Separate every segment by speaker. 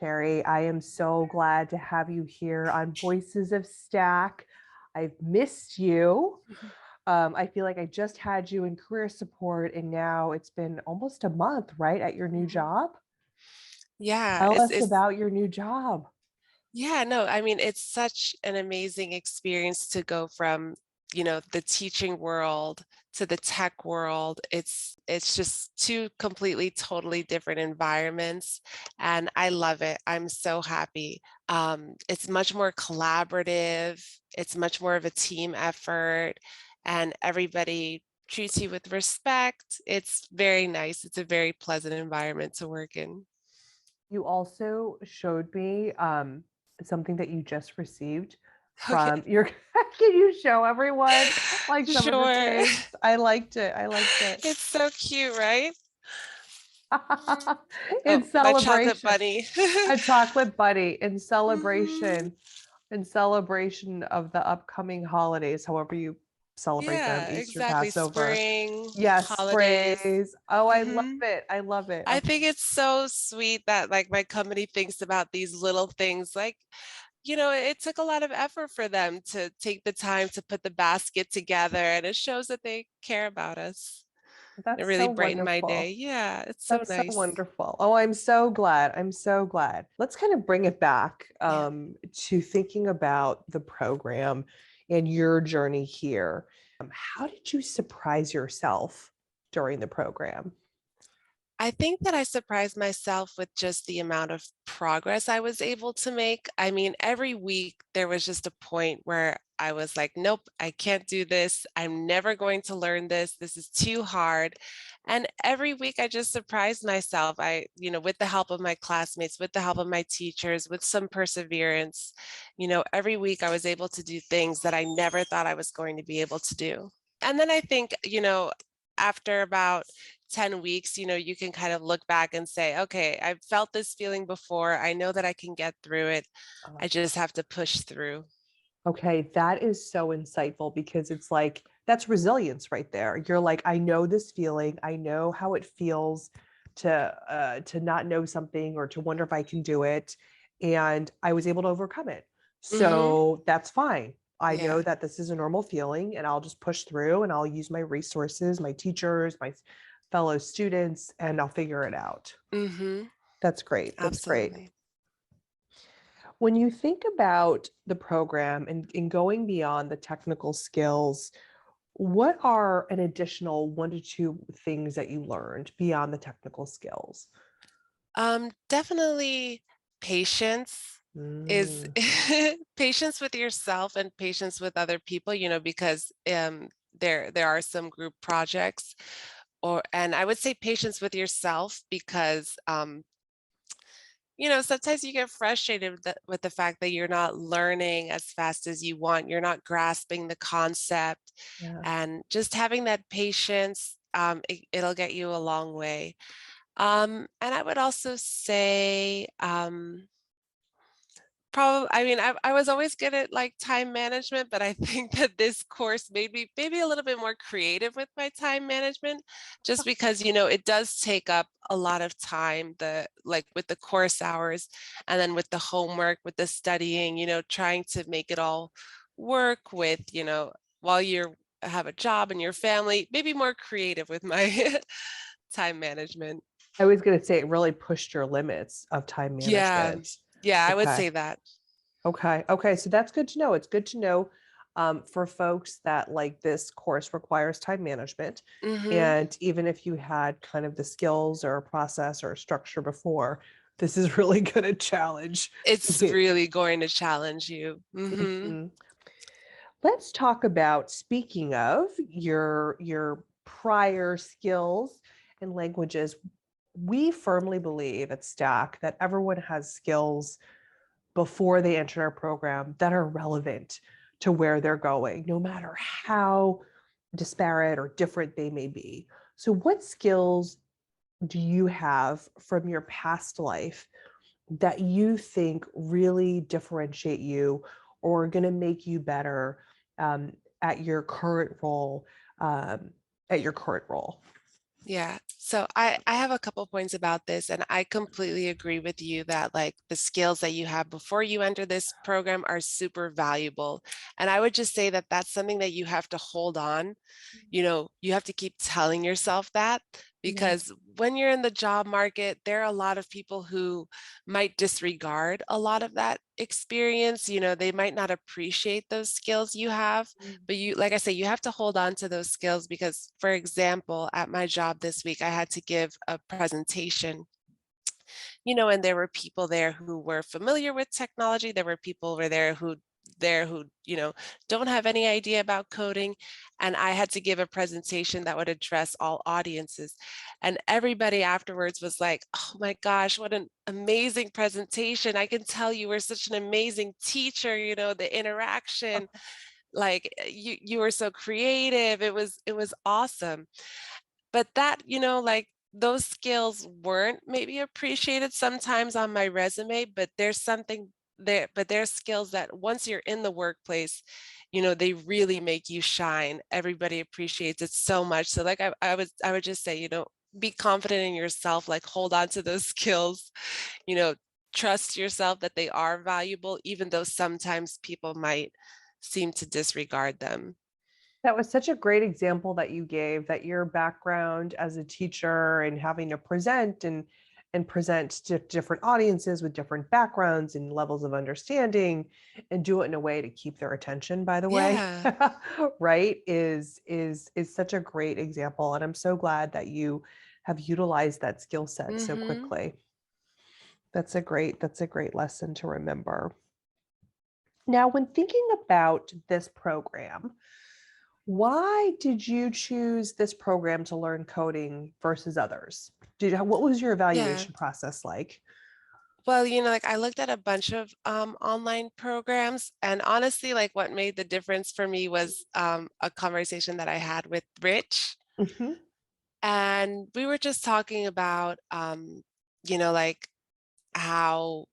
Speaker 1: Sherry, I am so glad to have you here on Voices of Stack. I've missed you. I feel like I just had you in career support, and now it's been almost a month, right, at your new
Speaker 2: Mhm.
Speaker 1: job?
Speaker 2: Yeah,
Speaker 1: Tell us
Speaker 2: it's
Speaker 1: about your new job.
Speaker 2: yeah, no, I mean, it's such an amazing experience to go from, the teaching world to the tech world. It's just two completely, totally different environments, and I love it. I'm so happy. It's much more collaborative. It's much more of a team effort, and everybody treats you with respect. It's very nice. It's a very pleasant environment to work in.
Speaker 1: You also showed me something that you just received
Speaker 2: Okay,
Speaker 1: from your. Can you show everyone like some of the
Speaker 2: sure.
Speaker 1: things? I liked it. I liked it.
Speaker 2: It's so cute, right?
Speaker 1: In
Speaker 2: Oh, my chocolate
Speaker 1: celebration,
Speaker 2: bunny.
Speaker 1: a chocolate buddy
Speaker 2: Mhm.
Speaker 1: in celebration of the upcoming holidays, however you celebrate them,
Speaker 2: Yeah,
Speaker 1: Easter,
Speaker 2: exactly.
Speaker 1: Passover.
Speaker 2: Spring,
Speaker 1: Yes,
Speaker 2: holidays.
Speaker 1: sprays. Oh, I love
Speaker 2: Mhm.
Speaker 1: it. I love it.
Speaker 2: I
Speaker 1: Okay.
Speaker 2: think it's so sweet that like my company thinks about these little things. Like, it took a lot of effort for them to take the time to put the basket together, and it shows that they care about us. It
Speaker 1: That's
Speaker 2: really
Speaker 1: so
Speaker 2: brightened my day.
Speaker 1: wonderful.
Speaker 2: Yeah, it's so
Speaker 1: That's so
Speaker 2: nice.
Speaker 1: wonderful. Oh, I'm so glad. I'm so glad. Let's kind of bring it back
Speaker 2: Yeah.
Speaker 1: to thinking about the program and your journey here. How did you surprise yourself during the program?
Speaker 2: I think that I surprised myself with just the amount of progress I was able to make. I mean, every week there was just a point where I was like, nope, I can't do this. I'm never going to learn this. This is too hard. And every week I just surprised myself. With the help of my classmates, with the help of my teachers, with some perseverance, every week I was able to do things that I never thought I was going to be able to do. And then I think, after about 10 weeks, you can kind of look back and say, okay, I've felt this feeling before. I know that I can get through it. I just have to push through.
Speaker 1: Okay, that is so insightful because it's like that's resilience right there. You're like, I know this feeling. I know how it feels to not know something or to wonder if I can do it, and I was able to overcome it.
Speaker 2: Hmm.
Speaker 1: So that's fine. I know
Speaker 2: Yeah.
Speaker 1: that this is a normal feeling, and I'll just push through, and I'll use my resources, my teachers, my fellow students, and I'll figure it out.
Speaker 2: Hmm.
Speaker 1: That's great. That's great.
Speaker 2: Absolutely.
Speaker 1: When you think about the program and going beyond the technical skills, what are an additional 1 to 2 things that you learned beyond the technical skills?
Speaker 2: Definitely patience is
Speaker 1: Mm,
Speaker 2: patience with yourself and patience with other people, because there are some group projects and I would say patience with yourself because sometimes you get frustrated with the fact that you're not learning as fast as you want. You're not grasping the concept,
Speaker 1: yeah.
Speaker 2: and just having that patience, it'll get you a long way. And I would also say, probably, I mean, I was always good at like time management, but I think that this course made me maybe a little bit more creative with my time management, just because, it does take up a lot of time, like with the course hours and then with the homework, with the studying, trying to make it all work with, while you have a job and your family, maybe more creative with my time management.
Speaker 1: I was going to say it really pushed your limits of time
Speaker 2: Yeah.
Speaker 1: management.
Speaker 2: Yeah, I would
Speaker 1: Okay.
Speaker 2: say that.
Speaker 1: Okay. Okay. So that's good to know. It's good to know for folks that like this course requires time management.
Speaker 2: Mhm.
Speaker 1: And even if you had kind of the skills or a process or a structure before, this is really going to challenge.
Speaker 2: It's really going to challenge you. Mhm.
Speaker 1: Mhm. Let's talk about, speaking of your prior skills and languages, we firmly believe at Stack that everyone has skills before they enter our program that are relevant to where they're going, no matter how disparate or different they may be. So, what skills do you have from your past life that you think really differentiate you or are going to make you better um, at your current role? Um, at your current role?
Speaker 2: Yeah. So I have a couple points about this, and I completely agree with you that like the skills that you have before you enter this program are super valuable. And I would just say that that's something that you have to hold on. You have to keep telling yourself that,
Speaker 1: Yeah.
Speaker 2: because when you're in the job market, there are a lot of people who might disregard a lot of that experience. They might not appreciate those skills you have, but like I say, you have to hold on to those skills because, for example, at my job this week, I had to give a presentation, and there were people there who were familiar with technology. There were people over there who don't have any idea about coding. And I had to give a presentation that would address all audiences. And everybody afterwards was like, oh my gosh, what an amazing presentation. I can tell you were such an amazing teacher, the interaction, like you were so creative. It was awesome. But that, like those skills weren't maybe appreciated sometimes on my resume, but there's something there, but there's skills that once you're in the workplace, they really make you shine. Everybody appreciates it so much. So like I would just say, be confident in yourself, like hold on to those skills, you know, trust yourself that they are valuable, even though sometimes people might seem to disregard them.
Speaker 1: That was such a great example that you gave, that your background as a teacher and having to present to different audiences with different backgrounds and levels of understanding, and do it in a way to keep their attention, by the way.
Speaker 2: Yeah.
Speaker 1: Right, is such a great example, and I'm so glad that you have utilized that skill set so
Speaker 2: Hmm.
Speaker 1: quickly. That's a great lesson to remember. Now, when thinking about this program, why did you choose this program to learn coding versus others? What was your
Speaker 2: Yeah.
Speaker 1: evaluation process like?
Speaker 2: Well, like I looked at a bunch of online programs, and honestly, like what made the difference for me was a conversation that I had with Rich.
Speaker 1: Mhm,
Speaker 2: And we were just talking about, like how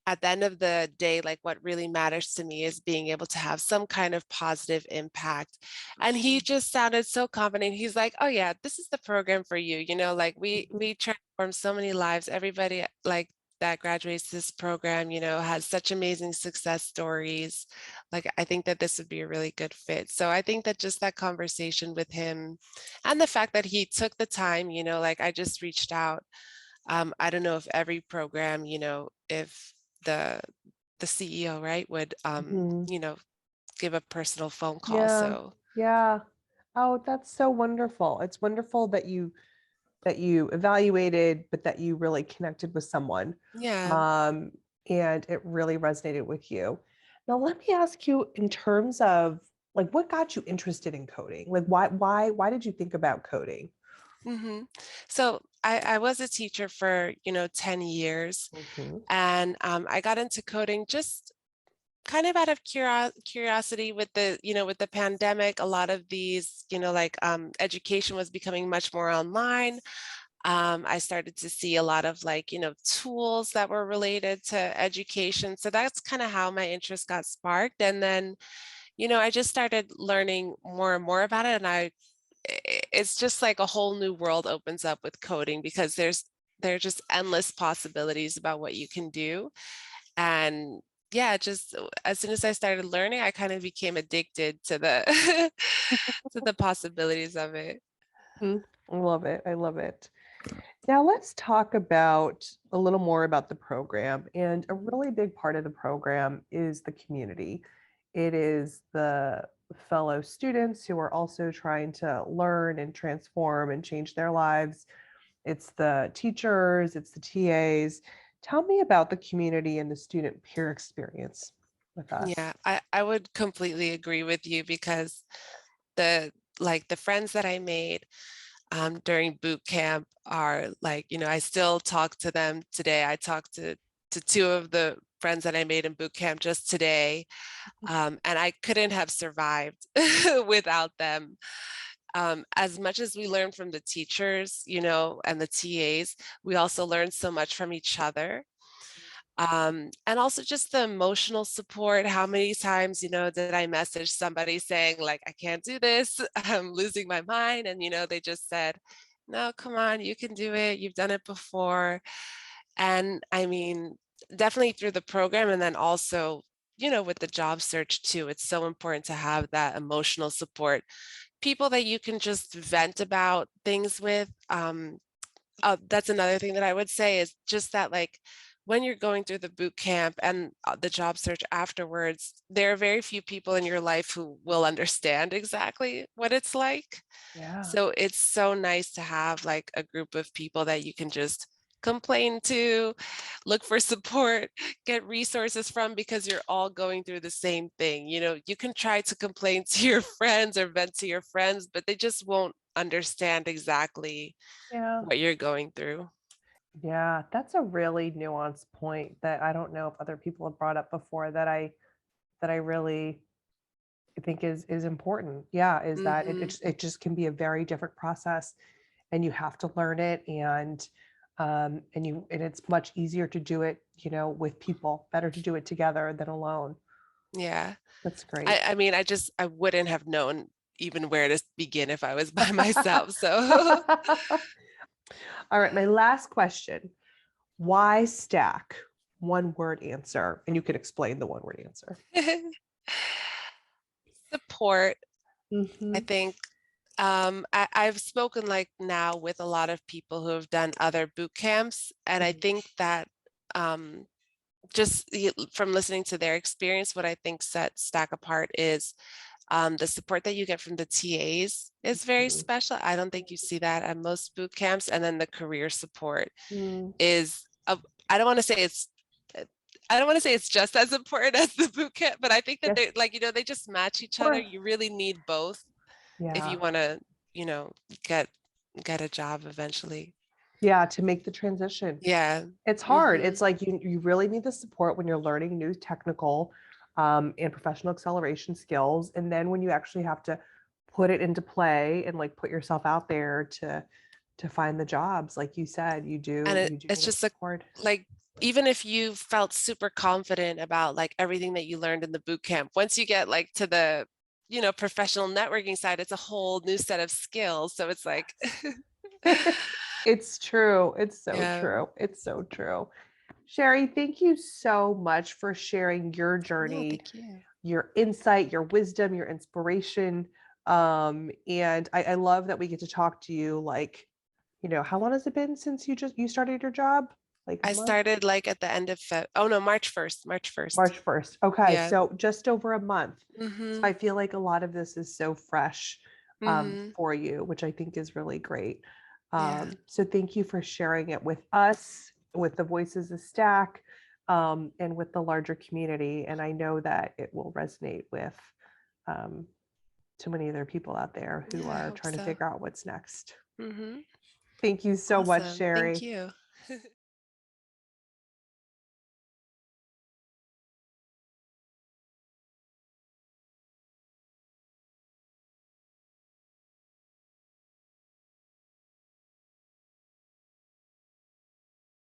Speaker 2: at the end of the day, like what really matters to me is being able to have some kind of positive impact. And he just sounded so confident. He's like, "Oh yeah, this is the program for you." Like
Speaker 1: mhm,
Speaker 2: we transform so many lives. Everybody like that graduates this program, has such amazing success stories. Like I think that this would be a really good fit. So I think that just that conversation with him and the fact that he took the time, like I just reached out. I don't know if every program, if the the CEO, right, would
Speaker 1: mhm.
Speaker 2: give a personal phone call.
Speaker 1: Yeah,
Speaker 2: So
Speaker 1: yeah. Oh, that's so wonderful. It's wonderful that you evaluated, but that you really connected with someone,
Speaker 2: yeah.
Speaker 1: um, and it really resonated with you. Now, let me ask you, in terms of like what got you interested in coding? Like why did you think about coding?
Speaker 2: Hmm. So I was a teacher for 10 years,
Speaker 1: Mhm,
Speaker 2: and I got into coding just kind of out of curiosity with the pandemic. A lot of these, like education was becoming much more online. I started to see a lot of like, tools that were related to education. So that's kind of how my interest got sparked. And then, I just started learning more and more about it. And it's just like a whole new world opens up with coding because there are just endless possibilities about what you can do. And yeah, just as soon as I started learning, I kind of became addicted to the to the possibilities of it.
Speaker 1: mhm. I love it. I love it. Now let's talk about a little more about the program. And a really big part of the program is the community. It is the fellow students who are also trying to learn and transform and change their lives. It's the teachers, it's the TAs. Tell me about the community and the student peer experience with us.
Speaker 2: Yeah, I would completely agree with you because the like the friends that I made during boot camp are like, I still talk to them today. I talked to two of the friends that I made in boot camp just today, and I couldn't have survived without them. As much as we learn from the teachers, and the TAs, we also learn so much from each other. And also just the emotional support. How many times, did I message somebody saying, like, I can't do this, I'm losing my mind? And, they just said, no, come on, you can do it. You've done it before. And I mean, definitely through the program and then also, with the job search too, it's so important to have that emotional support. People that you can just vent about things with. That's another thing that I would say is just that, like, when you're going through the boot camp and the job search afterwards, there are very few people in your life who will understand exactly what it's like.
Speaker 1: Yeah.
Speaker 2: So it's so nice to have like a group of people that you can just complain to, look for support, get resources from because you're all going through the same thing. You can try to complain to your friends or vent to your friends, but they just won't understand exactly
Speaker 1: Yeah.
Speaker 2: what you're going through.
Speaker 1: Yeah. That's a really nuanced point that I don't know if other people have brought up before that I really think is important. Yeah, is that it,
Speaker 2: Mhm.
Speaker 1: it just can be a very different process and you have to learn it and it's much easier to do it, with people, better to do it together than alone.
Speaker 2: Yeah.
Speaker 1: That's
Speaker 2: I
Speaker 1: great.
Speaker 2: I mean, I wouldn't have known even where to begin if I was by myself, so
Speaker 1: All right, my last question. Why stack? One word answer, and you can explain the one word answer.
Speaker 2: support. I
Speaker 1: Hmm.
Speaker 2: think I've spoken like now with a lot of people who have done other boot camps, and I think that um, just from listening to their experience, what I think sets Stack apart is the support that you get from the TAs is very special. I don't think you see that at most boot camps, and then the career support
Speaker 1: Hmm.
Speaker 2: is. I don't want to say it's. I don't want to say it's just as important as the boot camp, but I think that
Speaker 1: Yes,
Speaker 2: they like they just match each
Speaker 1: of
Speaker 2: other.
Speaker 1: course.
Speaker 2: You really need both if
Speaker 1: Yeah.
Speaker 2: you want to, you know, get get a job eventually.
Speaker 1: Yeah, to make the transition.
Speaker 2: Yeah.
Speaker 1: It's hard.
Speaker 2: Mhm.
Speaker 1: It's like you really need the support when you're learning new technical and professional acceleration skills. And then when you actually have to put it into play and like put yourself out there to find the jobs, like you said, you
Speaker 2: And
Speaker 1: do
Speaker 2: it
Speaker 1: you do
Speaker 2: it's
Speaker 1: need
Speaker 2: just a
Speaker 1: support.
Speaker 2: like even if you felt super confident about like everything that you learned in the boot camp, once you get like to the, professional networking side, it's a whole new set of skills. So it's like
Speaker 1: It's true. It's so
Speaker 2: yeah.
Speaker 1: true. It's so true. Sherry, thank you so much for sharing your
Speaker 2: No,
Speaker 1: journey,
Speaker 2: thank you.
Speaker 1: your insight, your wisdom, your inspiration. And I love that we get to talk to you. Like, how long has it been since you started your job? Like a
Speaker 2: I
Speaker 1: month?
Speaker 2: started like at the end of oh no, March 1st, March 1st.
Speaker 1: March 1st. Okay,
Speaker 2: Yeah.
Speaker 1: so just over a month. So
Speaker 2: Mhm.
Speaker 1: I feel like a lot of this is so fresh
Speaker 2: Mhm.
Speaker 1: for you, which I think is really great.
Speaker 2: Yeah.
Speaker 1: So thank you for sharing it with us, with the Voices of Stack, and with the larger community. And I know that it will resonate with um, too many other people out there who
Speaker 2: Yeah, I
Speaker 1: are
Speaker 2: hope
Speaker 1: trying to
Speaker 2: so.
Speaker 1: figure out what's next.
Speaker 2: Mhm.
Speaker 1: Thank you so much,
Speaker 2: Awesome. Thank
Speaker 1: Sherry.
Speaker 2: you.